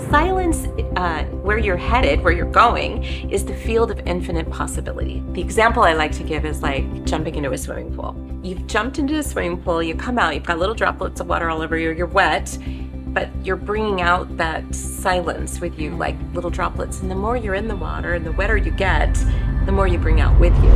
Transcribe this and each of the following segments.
silence, where you're headed, where you're going, is the field of infinite possibility. The example I like to give is like jumping into a swimming pool. You've jumped into a swimming pool, you come out, you've got little droplets of water all over you, you're wet, but you're bringing out that silence with you, like little droplets. And the more you're in the water and the wetter you get, the more you bring out with you.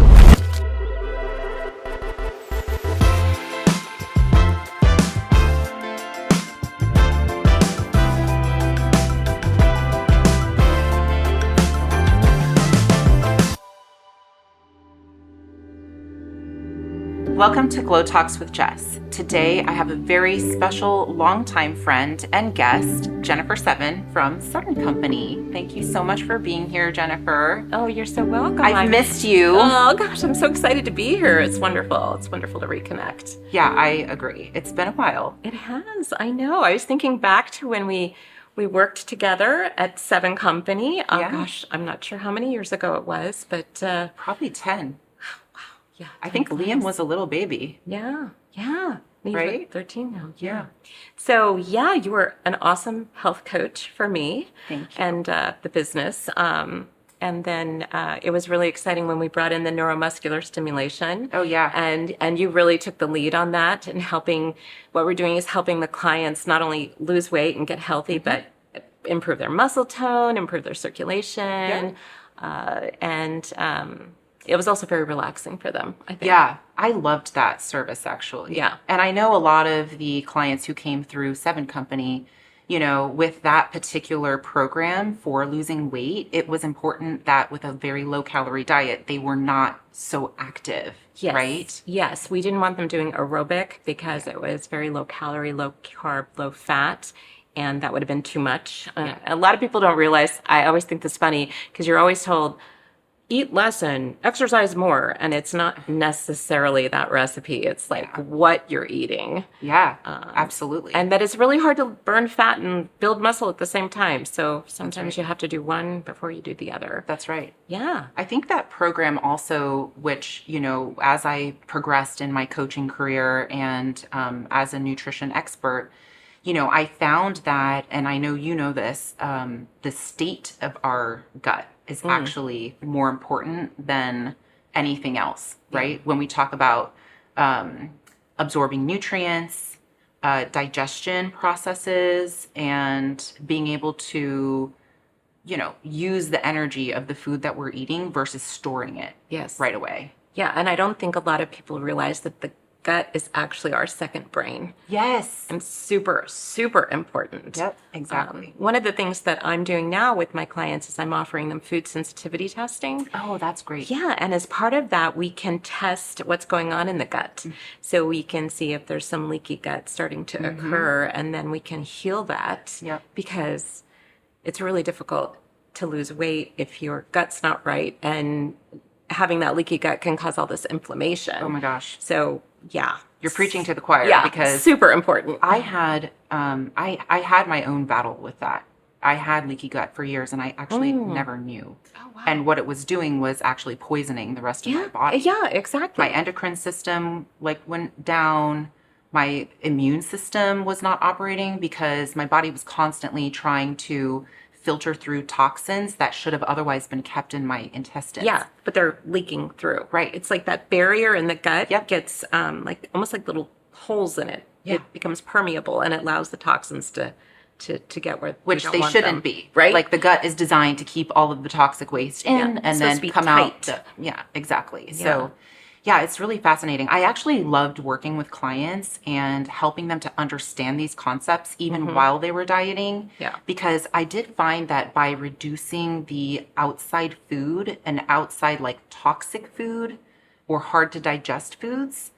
Welcome to GlowTalks with Jess. Today I have a very special longtime friend and guest, Jennifer Seven from Southern Company. Thank you so much for being here, Jennifer. Oh, you're so welcome. I've missed you. Oh gosh, I'm so excited to be here. It's wonderful. It's wonderful to reconnect. Yeah, I agree. It's been a while. It has. I know. I was thinking back to when we worked together at Seven Company. Oh gosh, I'm not sure how many years ago it was, but probably 10. Yeah, I think Liam was a little baby. Yeah. He's right? like 13 now. Yeah. So yeah, you were an awesome health coach for me. Thank you. And the business. And then it was really exciting when we brought in the neuromuscular stimulation. Oh yeah. And you really took the lead on that and helping. What we're doing is helping the clients not only lose weight and get healthy, but improve their muscle tone, improve their circulation, it was also very relaxing for them, I think. Yeah, I loved that service actually. Yeah. And I know a lot of the clients who came through Seven Company, you know, with that particular program for losing weight, it was important that with a very low calorie diet, they were not so active, right? Yes, we didn't want them doing aerobic because it was very low calorie, low carb, low fat. And that would have been too much. A lot of people don't realize, I always think this funny, because you're always told, eat less and exercise more. And it's not necessarily that recipe. It's like what you're eating. Yeah, absolutely. And that it's really hard to burn fat and build muscle at the same time. So sometimes you have to do one before you do the other. That's right. Yeah. I think that program also, which, you know, as I progressed in my coaching career and as a nutrition expert, you know, I found that, and I know you know this, the state of our gut is actually more important than anything else, right? When we talk about absorbing nutrients, digestion processes, and being able to, you know, use the energy of the food that we're eating versus storing it right away. Yeah, and I don't think a lot of people realize that the gut is actually our second brain. Yes. And super, super important. Yep, exactly. One of the things that I'm doing now with my clients is I'm offering them food sensitivity testing. Oh, that's great. Yeah, and as part of that, we can test what's going on in the gut. So we can see if there's some leaky gut starting to occur, and then we can heal that because it's really difficult to lose weight if your gut's not right, and having that leaky gut can cause all this inflammation. Oh my gosh. So yeah, you're preaching to the choir because super important. I had I had my own battle with that. I had leaky gut for years and I actually never knew. Oh, wow. And what it was doing was actually poisoning the rest of my body. Yeah, exactly. My endocrine system went down. My immune system was not operating because my body was constantly trying to filter through toxins that should have otherwise been kept in my intestines. Yeah, but they're leaking through. Right. It's like that barrier in the gut gets like almost like little holes in it. Yeah. It becomes permeable and it allows the toxins to get where which they shouldn't be. Right. Like the gut is designed to keep all of the toxic waste in and then come tight. out. Exactly. Yeah. So yeah, it's really fascinating. I actually loved working with clients and helping them to understand these concepts even while they were dieting. Yeah. Because I did find that by reducing the outside food and outside like toxic food or hard to digest foods,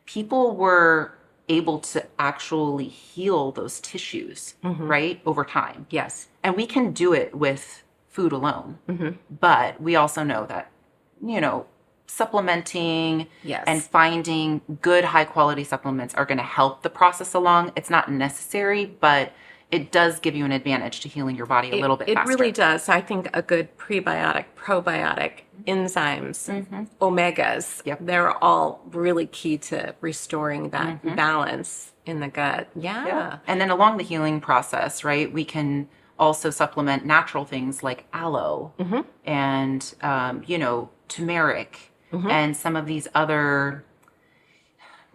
people were able to actually heal those tissues, right, over time. Yes. And we can do it with food alone. But we also know that, you know, supplementing and finding good high quality supplements are going to help the process along. It's not necessary, but it does give you an advantage to healing your body a little bit faster. It really does. I think a good prebiotic, probiotic, enzymes, omegas, they're all really key to restoring that balance in the gut. Yeah. And then along the healing process, right, we can also supplement natural things like aloe and, turmeric and some of these other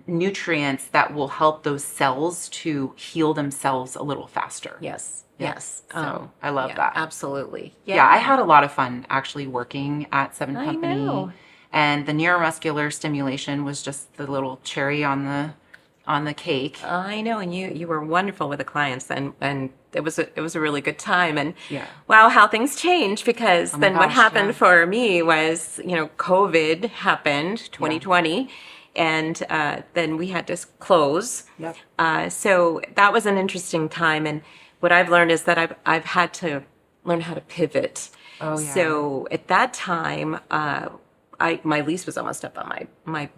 nutrients that will help those cells to heal themselves a little faster. Yes. Yeah. Yes. So I love that. Absolutely. Yeah, I had a lot of fun actually working at Seven I Company. know. And the neuromuscular stimulation was just the little cherry on the cake. I know, and you were wonderful with the clients, and it was a really good time. And Yeah. wow, how things changed, because Oh my then what gosh, happened yeah. for me was, COVID happened, 2020, and then we had to close. Yep. So that was an interesting time, and what I've learned is that I've had to learn how to pivot. Oh, yeah. So at that time, my lease was almost up on my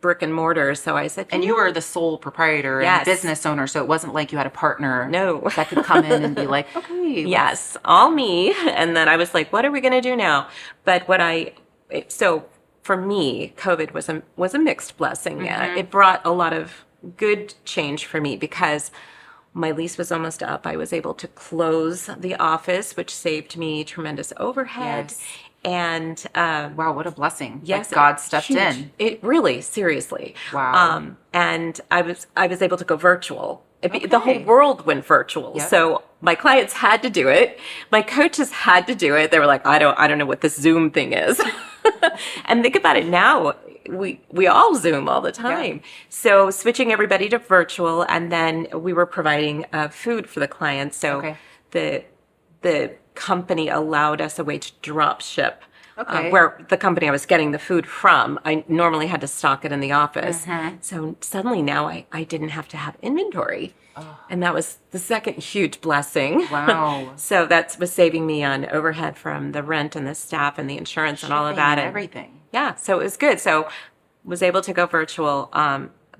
brick and mortar. So I said, And you were the sole proprietor and Yes. business owner, so it wasn't like you had a partner No. that could come in and be like, okay. Yes, all me. And then I was like, what are we going to do now? But so for me, COVID was a mixed blessing. It brought a lot of good change for me, because my lease was almost up. I was able to close the office, which saved me tremendous overhead. Yes. And Wow, what a blessing. yes, Like God stepped huge. in. It really, seriously. Wow. And I was able to go virtual. The whole Okay. world went virtual. Yep. So my clients had to do it. My coaches had to do it. They were like, I don't know what this Zoom thing is. And think about it now. We all Zoom all the time. So switching everybody to virtual, and then we were providing food for the clients. So Okay. the company allowed us a way to drop ship. Okay. Where the company I was getting the food from, I normally had to stock it in the office. So suddenly now I didn't have to have inventory. And that was the second huge blessing. Wow. So that was saving me on overhead from the rent and the staff and the insurance and all of Shipping that. and everything. Yeah, so it was good. So was able to go virtual.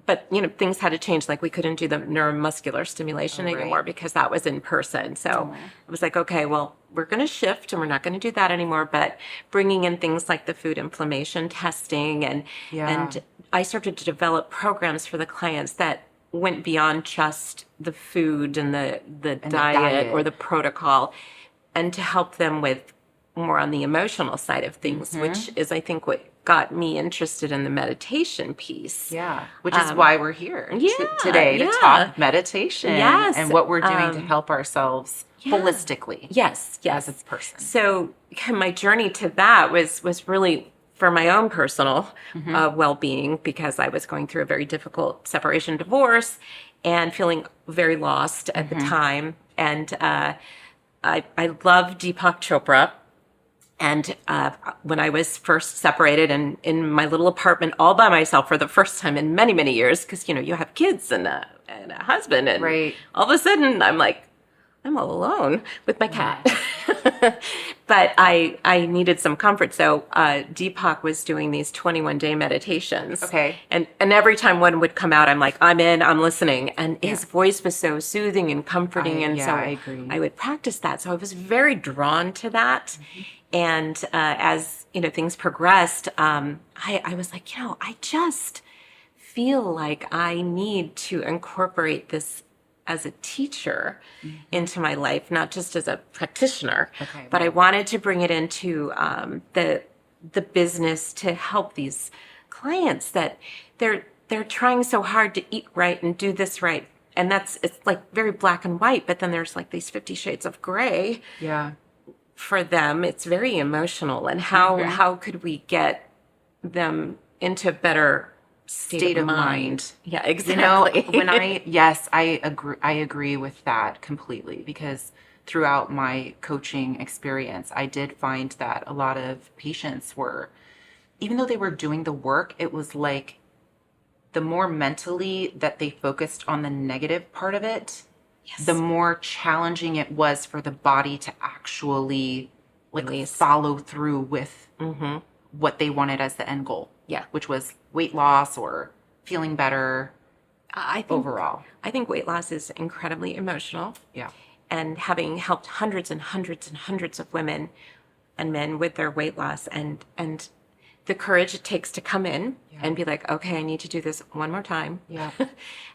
But things had to change. Like we couldn't do the neuromuscular stimulation right. anymore, because that was in person. So it was like, okay, well, we're going to shift and we're not going to do that anymore. But bringing in things like the food inflammation testing, and I started to develop programs for the clients that went beyond just the food and the diet or the protocol, and to help them with more on the emotional side of things, which is, I think, what got me interested in the meditation piece. Yeah, which is why we're here today to yeah. talk meditation Yes, and what we're doing to help ourselves holistically Yes, yes. as a person. So my journey to that was really for my own personal well-being, because I was going through a very difficult separation, divorce, and feeling very lost at the time. And I love Deepak Chopra. And when I was first separated and in my little apartment all by myself for the first time in many, many years, because, you have kids and a husband, and all of a sudden I'm like, I'm all alone with my cat. But I needed some comfort. So Deepak was doing these 21-day meditations. Okay. And every time one would come out, I'm like, I'm in, I'm listening. And his voice was so soothing and comforting. I agree. I would practice that. So I was very drawn to that. And as things progressed, I was like, I just feel like I need to incorporate this as a teacher into my life, not just as a practitioner. Okay, but I wanted to bring it into the business to help these clients that they're trying so hard to eat right and do this right. And it's like very black and white, but then there's like these 50 shades of gray. Yeah. For them, it's very emotional. And how could we get them into a better state of mind? Yeah, exactly. I agree with that completely, because throughout my coaching experience, I did find that a lot of patients were, even though they were doing the work, it was like the more mentally that they focused on the negative part of it, the more challenging it was for the body to actually follow through with what they wanted as the end goal. Yeah. Which was weight loss or feeling better overall. I think weight loss is incredibly emotional. Yeah. And having helped hundreds and hundreds and hundreds of women and men with their weight loss, and the courage it takes to come in and be like, okay, I need to do this one more time. Yeah.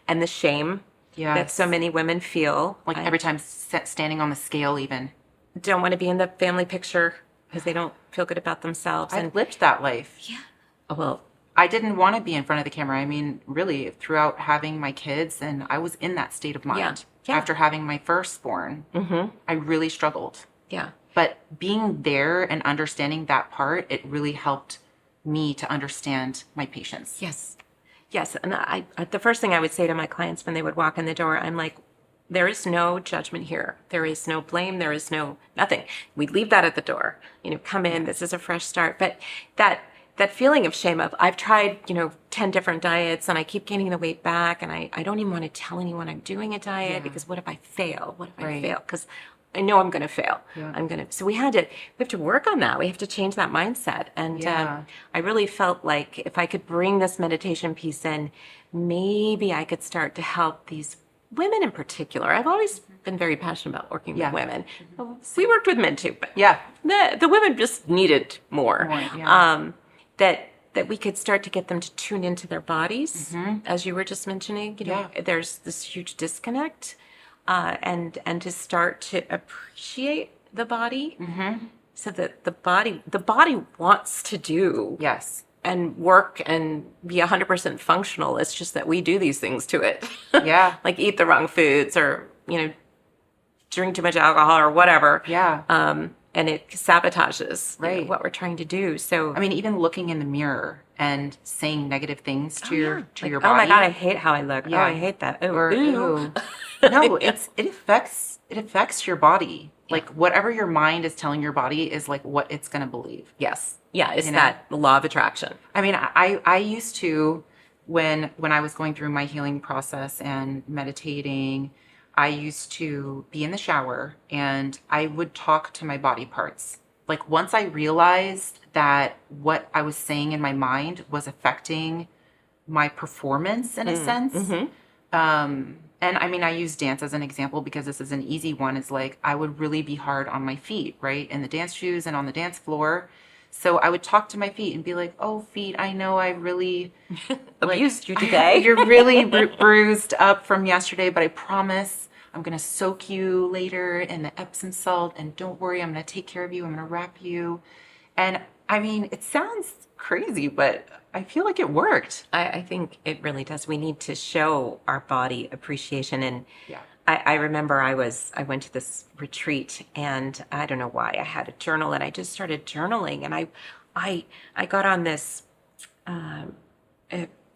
And the shame Yes. that so many women feel. Like every time standing on the scale even. Don't want to be in the family picture because they don't feel good about themselves. I've lived that life. Yeah. Oh, well, I didn't want to be in front of the camera. I mean, really, throughout having my kids, and I was in that state of mind. Yeah. After having my firstborn, I really struggled. yeah. But being there and understanding that part, it really helped me to understand my patients. Yes. Yes. And the first thing I would say to my clients when they would walk in the door, I'm like, there is no judgment here. There is no blame. There is nothing. We leave that at the door. Come in. This is a fresh start. But that feeling of shame of I've tried, 10 different diets and I keep gaining the weight back and I don't even want to tell anyone I'm doing a diet because what if I fail? What if I fail? Because I know I'm going to fail. Yeah. So we have to work on that. We have to change that mindset. And I really felt like if I could bring this meditation piece in, maybe I could start to help these women in particular. I've always been very passionate about working with women. We worked with men too, but the women just needed more. That we could start to get them to tune into their bodies, as you were just mentioning. There's this huge disconnect, and to start to appreciate the body, so that the body wants to do and work and be 100% functional. It's just that we do these things to it. Yeah. Like eat the wrong foods or, drink too much alcohol or whatever. Yeah. And it sabotages what we're trying to do. So, I mean, even looking in the mirror and saying negative things to your body. Oh my God, I hate how I look. Yeah. Oh, I hate that. Ooh, or, ooh. No, it affects your body. Like whatever your mind is telling your body is like what it's going to believe. Yes. Yeah, it's that law of attraction. I mean, I used to, when I was going through my healing process and meditating, I used to be in the shower and I would talk to my body parts. Like once I realized that what I was saying in my mind was affecting my performance in a sense. And I mean, I use dance as an example because this is an easy one. Is like I would really be hard on my feet, right? In the dance shoes and on the dance floor. So I would talk to my feet and be like, oh, feet, I know I really abused you today. You're really bruised up from yesterday, but I promise I'm going to soak you later in the Epsom salt. And don't worry, I'm going to take care of you. I'm going to wrap you. And I mean, it sounds crazy, but I feel like it worked. I think it really does. We need to show our body appreciation. And I remember I went to this retreat and I don't know why I had a journal and I just started journaling and I got on this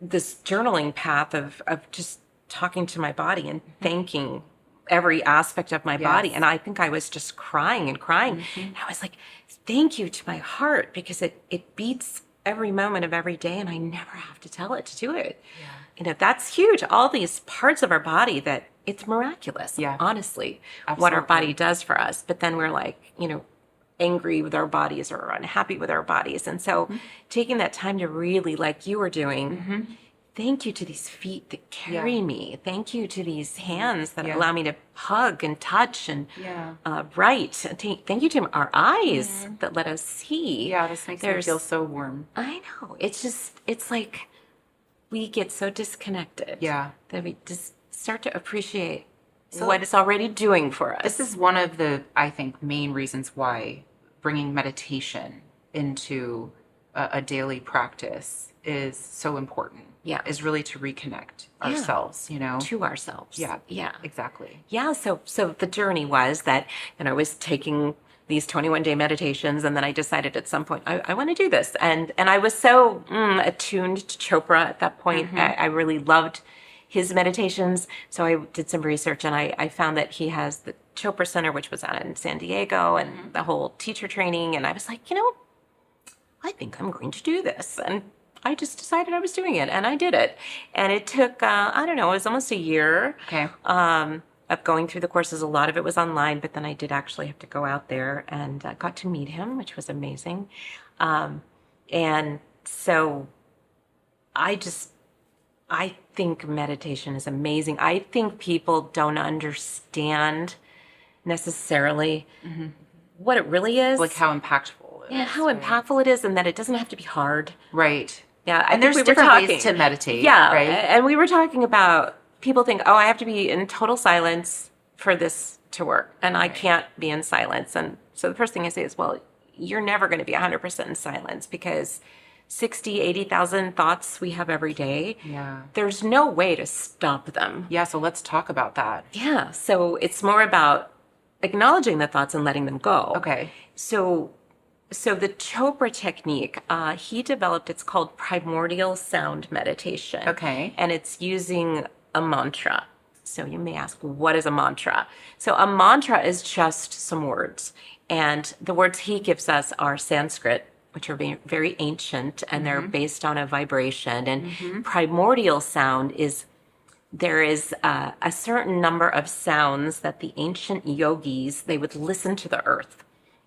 this journaling path of just talking to my body and thanking every aspect of my body. And I think I was just crying and crying. And I was like, thank you to my heart because it beats every moment of every day and I never have to tell it to do it. That's huge. All these parts of our body that it's miraculous, honestly, what our body does for us. But then we're like, angry with our bodies or unhappy with our bodies. And so taking that time to really, like you were doing, thank you to these feet that carry me. Thank you to these hands that allow me to hug and touch and write. Thank you to our eyes that let us see. Yeah, this makes me feel so warm. I know. It's like we get so disconnected that we just start to appreciate what it's already doing for us. This is one of the, I think, main reasons why bringing meditation into a daily practice is so important. Is really to reconnect ourselves, to ourselves. Yeah, exactly. Yeah. So the journey was that, I was taking these 21-day meditations, and then I decided at some point I want to do this, and I was so attuned to Chopra at that point. I really loved his meditations, so I did some research, and I found that he has the Chopra Center, which was out in San Diego, and the whole teacher training, and I was like, I think I'm going to do this, and I just decided I was doing it, and I did it. And it took, I don't know, it was almost a year of going through the courses. A lot of it was online, but then I did actually have to go out there and got to meet him, which was amazing. And so I think meditation is amazing. I think people don't understand necessarily what it really is. Like how impactful it is. How impactful it is, and that it doesn't have to be hard. Right. Yeah, and there's different ways to meditate. Yeah, right. And we were talking about people think, oh, I have to be in total silence for this to work, and I can't be in silence. And so the first thing I say is, well, you're never going to be 100% in silence, because 60, 80,000 thoughts we have every day. Yeah. There's no way to stop them. Yeah, so let's talk about that. Yeah. So it's more about acknowledging the thoughts and letting them go. Okay. So the Chopra technique, he developed, it's called primordial sound meditation. Okay. And it's using a mantra. So you may ask, what is a mantra? So a mantra is just some words. And the words he gives us are Sanskrit, which are very ancient, and they're based on a vibration. And primordial sound is, there is a certain number of sounds that the ancient yogis, they would listen to the earth.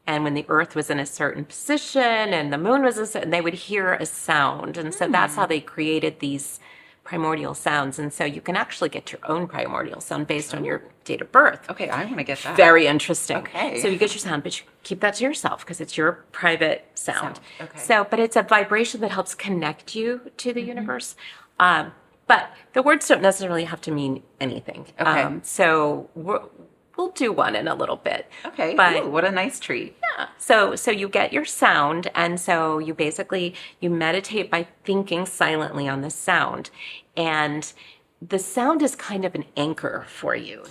And when the earth was in a certain position and the moon was a certain, they would hear a sound. And so that's how they created these primordial sounds. And so you can actually get your own primordial sound based on your date of birth. Okay, I want to get that. Very interesting. Okay. So you get your sound, but you keep that to yourself because it's your private sound. Okay. So, but it's a vibration that helps connect you to the universe. But the words don't necessarily have to mean anything. Okay. So we'll do one in a little bit. Okay. But Ooh, what a nice treat. yeah. So you get your sound, and so you basically, you meditate by thinking silently on the sound. And the sound is kind of an anchor for you. Okay.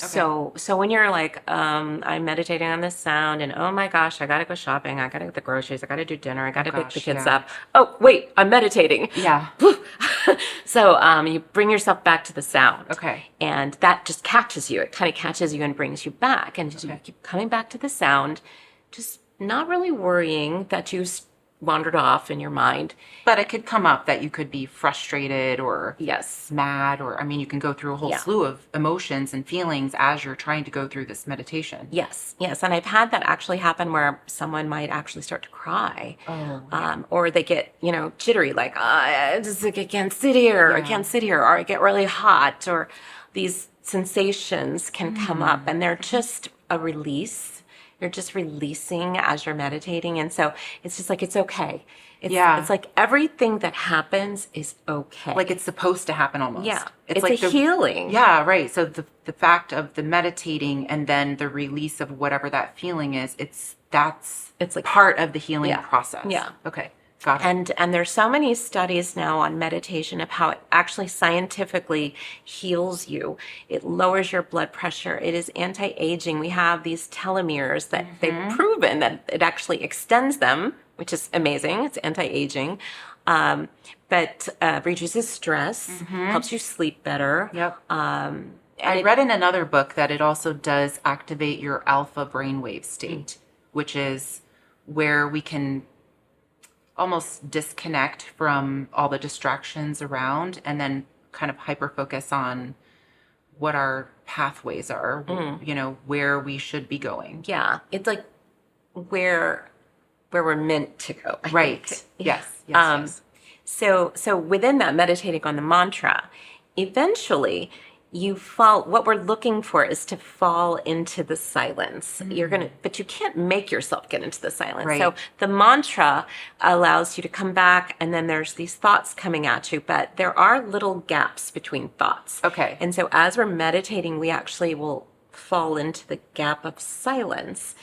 So when you're like, I'm meditating on this sound, and oh my gosh, I gotta go shopping, I gotta get the groceries, I gotta do dinner, I gotta pick the kids up. Oh, wait, I'm meditating. Yeah. So you bring yourself back to the sound. Okay. And that just catches you. It kind of catches you and brings you back. And you keep coming back to the sound, just not really worrying that you wandered off in your mind. But it could come up that you could be frustrated or Yes. mad, or I mean, you can go through a whole slew of emotions and feelings as you're trying to go through this meditation. Yes. And I've had that actually happen where someone might actually start to cry. Oh, yeah. Or they get, jittery, like, I can't sit here, I can't sit here, or I get really hot, or these sensations can come up, and they're just a release. You're just releasing as you're meditating. And so it's just like, it's okay. It's like everything that happens is okay. Like it's supposed to happen almost. Yeah. It's like a healing. Yeah, right. So the fact of the meditating and then the release of whatever that feeling is, it's like part of the healing process. Yeah. Okay. Got it. And there's so many studies now on meditation of how it actually scientifically heals you. It lowers your blood pressure. It is anti-aging. We have these telomeres that they've proven that it actually extends them, which is amazing. It's anti-aging. But reduces stress, helps you sleep better. Yep. I read in another book that it also does activate your alpha brainwave state, which is where we can almost disconnect from all the distractions around and then kind of hyper focus on what our pathways are, where we should be going. Yeah. It's like where we're meant to go. I Right. think. Yes. So within that meditating on the mantra, eventually what we're looking for is to fall into the silence. But you can't make yourself get into the silence. Right. So the mantra allows you to come back, and then there's these thoughts coming at you, but there are little gaps between thoughts. Okay. And so as we're meditating, we actually will fall into the gap of silence.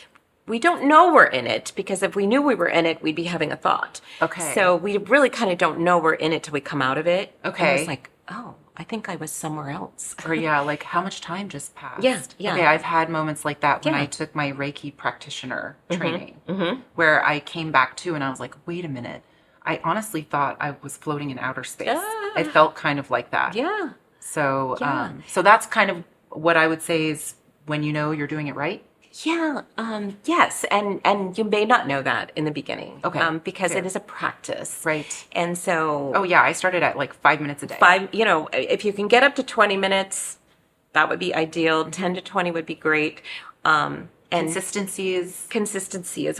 We don't know we're in it, because if we knew we were in it, we'd be having a thought. Okay. So we really kind of don't know we're in it till we come out of it. Okay. And it's like, oh, I think I was somewhere else. Or like how much time just passed? Yeah. Okay, I've had moments like that when Yeah. I took my Reiki practitioner training, where I came back to and I was like, wait a minute. I honestly thought I was floating in outer space. Ah. I felt kind of like that. Yeah. So, Yeah. So that's kind of what I would say is when you know you're doing it right. Yeah. Yes. And you may not know that in the beginning. Okay. Because Fair. it is a practice. Right. And so. Oh yeah, I started at like 5 minutes a day. If you can get up to 20 minutes, that would be ideal. 10 to 20 would be great. And Consistency is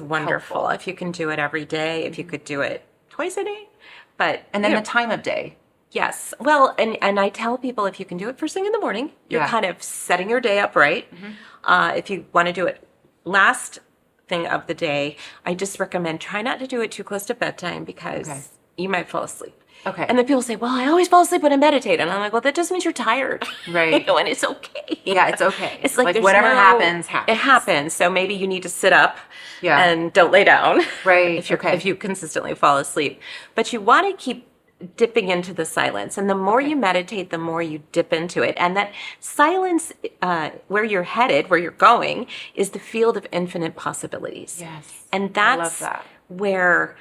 wonderful. helpful. If you can do it every day, if you could do it twice a day. But and then the time of day. Yes. Well, and I tell people, if you can do it first thing in the morning, you're kind of setting your day up right. If you want to do it last thing of the day, I just recommend try not to do it too close to bedtime, because you might fall asleep. Okay. And then people say, well, I always fall asleep when I meditate. And I'm like, well, that just means you're tired. Right. You know, and it's okay. Yeah, it's okay. It's like, there's whatever no- happens. It happens. So maybe you need to sit up Yeah. and don't lay down. Right. If you consistently fall asleep. But you want to keep dipping into the silence. And the more you meditate, the more you dip into it. And that silence, where you're headed, where you're going, is the field of infinite possibilities. Yes. And I love that's that. where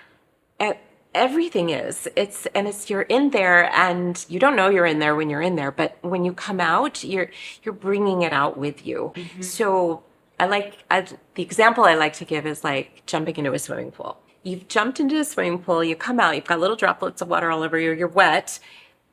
everything is. It's you're in there, and you don't know you're in there when you're in there, but when you come out, you're bringing it out with you. So the example I like to give is like jumping into a swimming pool. You've jumped into a swimming pool, you come out, you've got little droplets of water all over you, you're wet,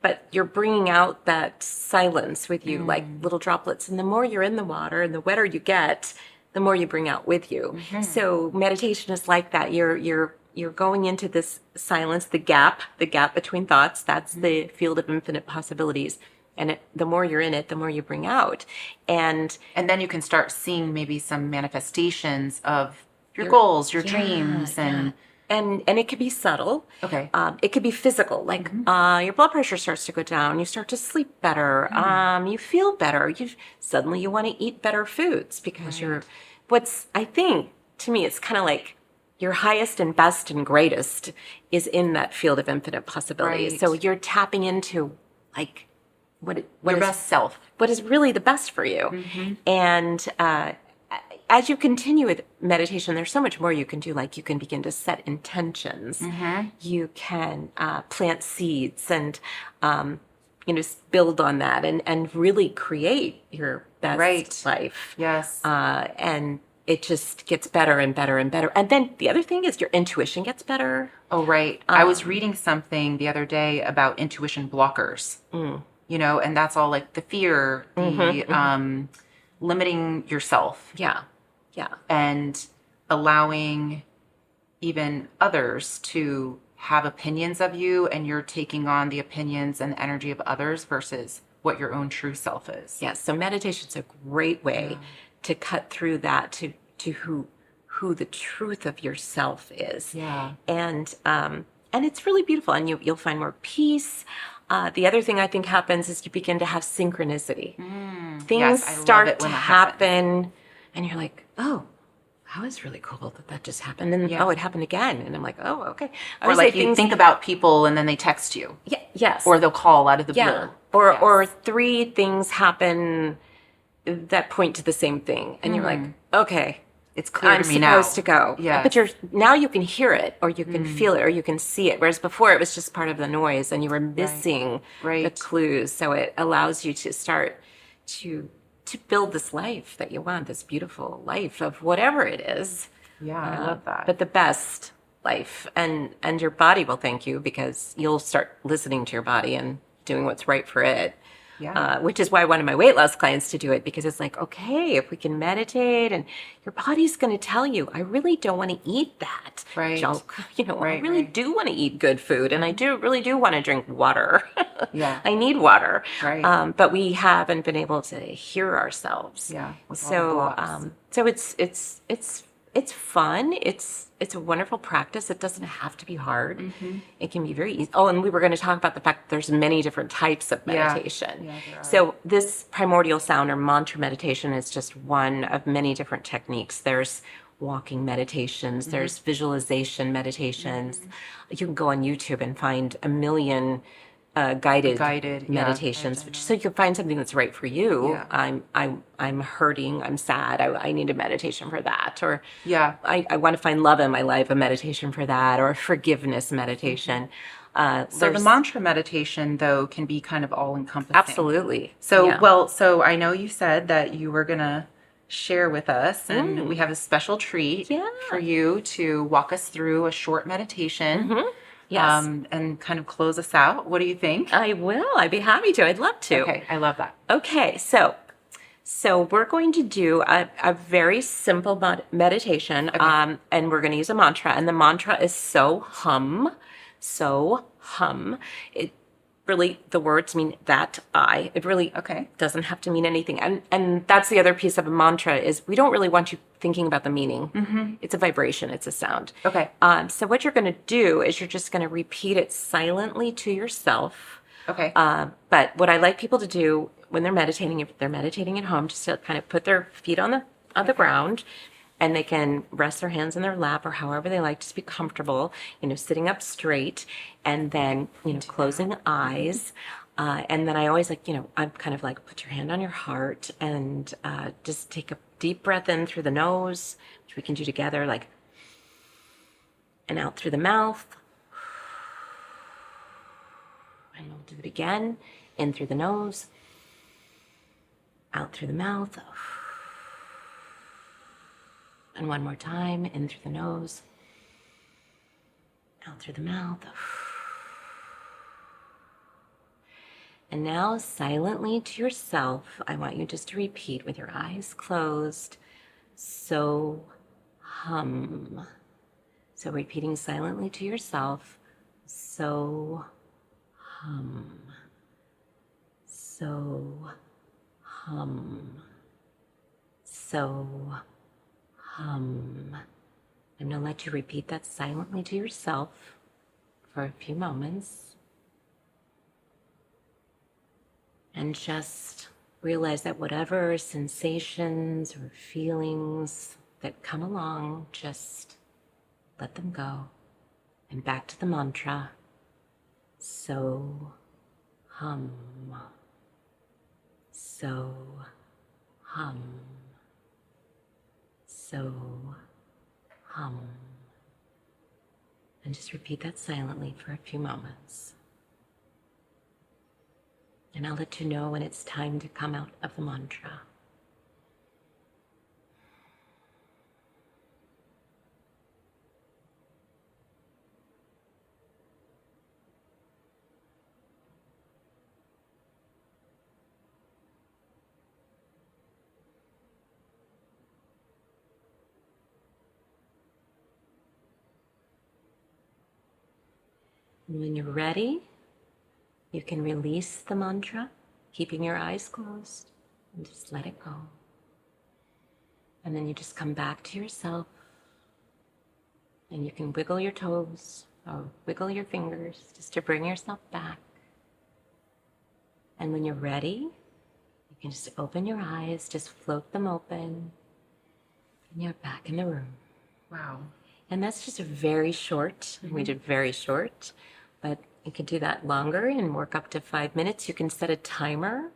but you're bringing out that silence with you, like little droplets. And the more you're in the water and the wetter you get, the more you bring out with you. So meditation is like that. You're going into this silence, the gap between thoughts. That's the field of infinite possibilities. And the more you're in it, the more you bring out. And then you can start seeing maybe some manifestations of your goals, your dreams, and it could be subtle. Okay. It could be physical, like your blood pressure starts to go down, you start to sleep better, you feel better, suddenly you want to eat better foods because I think, to me, it's kind of like your highest and best and greatest is in that field of infinite possibilities. Right. So you're tapping into like your best self. what is really the best for you. And as you continue with meditation, there's so much more you can do. Like you can begin to set intentions. You can plant seeds and build on that and really create your best life. Yes. And it just gets better and better and better. And then the other thing is your intuition gets better. Oh, right. I was reading something the other day about intuition blockers. And that's all like the fear, the limiting yourself. Yeah. And allowing even others to have opinions of you, and you're taking on the opinions and the energy of others versus what your own true self is. Yes. So meditation's a great way to cut through that to who the truth of yourself is. Yeah. And it's really beautiful, and you'll find more peace. The other thing I think happens is you begin to have synchronicity. Things start to happen, and you're like, oh, that was really cool that just happened. And it happened again. And I'm like, oh, okay. Or like you think about people and then they text you. Yeah, yes. Or they'll call out of the blue. Or three things happen that point to the same thing. And you're like, okay, it's clear to me now. I'm supposed to go. Yeah. But now you can hear it, or you can feel it, or you can see it. Whereas before it was just part of the noise and you were missing the clues. So it allows you to start to build this life that you want, this beautiful life of whatever it is. Yeah, I love that. But the best life. And your body will thank you, because you'll start listening to your body and doing what's right for it. Yeah. Which is why I wanted my weight loss clients to do it, because it's like, okay, if we can meditate, and your body's going to tell you, I really don't want to eat that junk. I really do want to eat good food, and I really do want to drink water. Yeah. I need water. Right. But we haven't been able to hear ourselves. Yeah. So it's fun. It's a wonderful practice. It doesn't have to be hard. It can be very easy. Oh, and we were going to talk about the fact that there's many different types of meditation. Yeah, there are. So this primordial sound or mantra meditation is just one of many different techniques. There's walking meditations. There's visualization meditations. You can go on YouTube and find a million guided meditations, so you can find something that's right for you. I'm hurting, I'm sad, I need a meditation for that. Or I want to find love in my life, a meditation for that. Or a forgiveness meditation. So the mantra meditation, though, can be kind of all encompassing. Absolutely. So I know you said that you were gonna share with us, and we have a special treat for you to walk us through a short meditation. Yes. And kind of close us out. What do you think? I will. I'd be happy to. I'd love to. Okay, I love that. Okay, so we're going to do a very simple meditation, and we're going to use a mantra, and the mantra is so hum. It really, the words mean that I. It really Okay. doesn't have to mean anything. And that's the other piece of a mantra is we don't really want you thinking about the meaning. It's a vibration. It's a sound. Okay. So what you're going to do is you're just going to repeat it silently to yourself. Okay. But what I like people to do when they're meditating, if they're meditating at home, just to kind of put their feet on the ground, and they can rest their hands in their lap or however they like, just be comfortable, sitting up straight, and then, closing eyes. And then I always like, I'm kind of like, put your hand on your heart and just take a deep breath in through the nose, which we can do together, like, and out through the mouth. And we'll do it again, in through the nose, out through the mouth. And one more time, in through the nose, out through the mouth. And now, silently to yourself, I want you just to repeat with your eyes closed, so hum. So repeating silently to yourself, so hum, so hum, so hum. I'm going to let you repeat that silently to yourself for a few moments. And just realize that whatever sensations or feelings that come along, just let them go. And back to the mantra. So hum. So hum. So hum. And just repeat that silently for a few moments. And I'll let you know when it's time to come out of the mantra. And when you're ready, you can release the mantra, keeping your eyes closed, and just let it go. And then you just come back to yourself, and you can wiggle your toes or wiggle your fingers just to bring yourself back. And when you're ready, you can just open your eyes, just float them open, and you're back in the room. Wow. And that's just a very short, we did very short, but you can do that longer and work up to 5 minutes. You can set a timer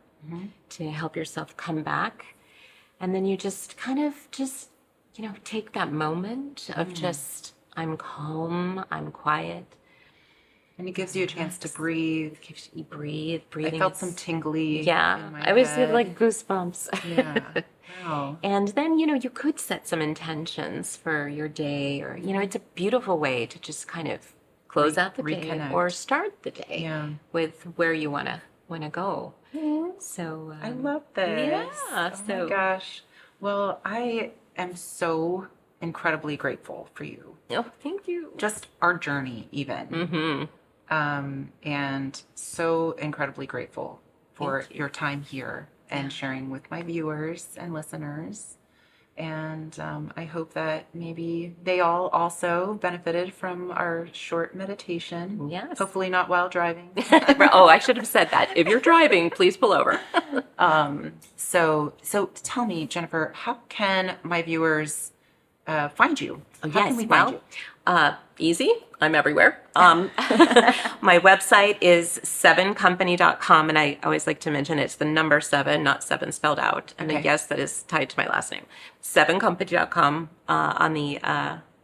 to help yourself come back. And then you just kind of take that moment of just, I'm calm, I'm quiet. And it gives you a chance to breathe. You breathe, breathing. I felt some tingly. Yeah, in my I always head. had like goosebumps. Yeah. Wow. And then, you could set some intentions for your day, or, it's a beautiful way to just kind of close out the day reconnect. or start the day Yeah. with where you want to go. So I love this. Yeah. Oh my gosh. Well, I am so incredibly grateful for you. Oh, thank you. Just our journey, even. And so incredibly grateful for your time here and sharing with my viewers and listeners. And I hope that maybe they all also benefited from our short meditation. Yes. Hopefully not while driving. Oh, I should have said that. If you're driving, please pull over. So tell me, Jennifer, how can my viewers find you? How can we find you? Easy. I'm everywhere. My website is 7company.com, and I always like to mention it's the number 7, not 7 spelled out. And Okay. yes, that is tied to my last name. 7company.com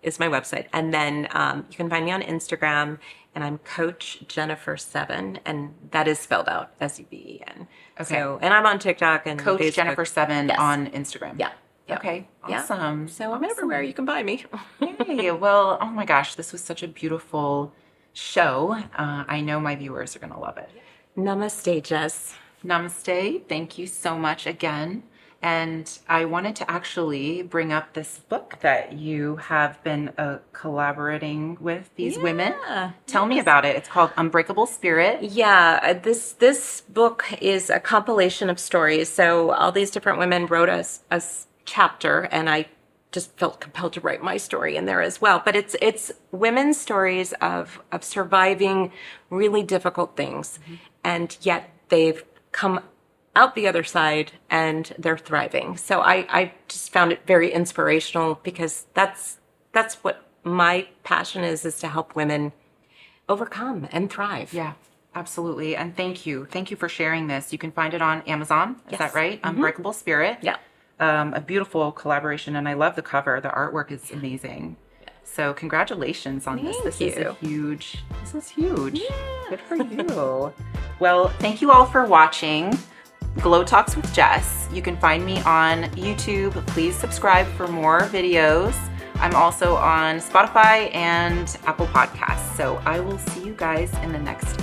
is my website. And then you can find me on Instagram, and I'm Coach Jennifer7, and that is spelled out SUBEN. Okay. So, and I'm on TikTok and Coach Facebook. Jennifer7 Yes. on Instagram. Yeah. Yeah. Okay. Yeah. Awesome. So I'm everywhere. You can buy me. Yay. Well, oh my gosh, this was such a beautiful show. I know my viewers are going to love it. Namaste, Jess. Namaste. Thank you so much again. And I wanted to actually bring up this book that you have been collaborating with these women. Tell me about it. It's called Unbreakable Spirit. Yeah, this book is a compilation of stories. So all these different women wrote a chapter, and I just felt compelled to write my story in there as well. But it's women's stories of surviving really difficult things, and yet they've come out the other side and they're thriving. So I just found it very inspirational, because that's what my passion is to help women overcome and thrive. Yeah, absolutely. And thank you. Thank you for sharing this. You can find it on Amazon. Is that right? Unbreakable Spirit. Yeah. A beautiful collaboration. And I love the cover. The artwork is amazing. So congratulations on this. This is huge. Yeah. Good for you. Well, thank you all for watching Glow Talks with Jess. You can find me on YouTube. Please subscribe for more videos. I'm also on Spotify and Apple Podcasts. So I will see you guys in the next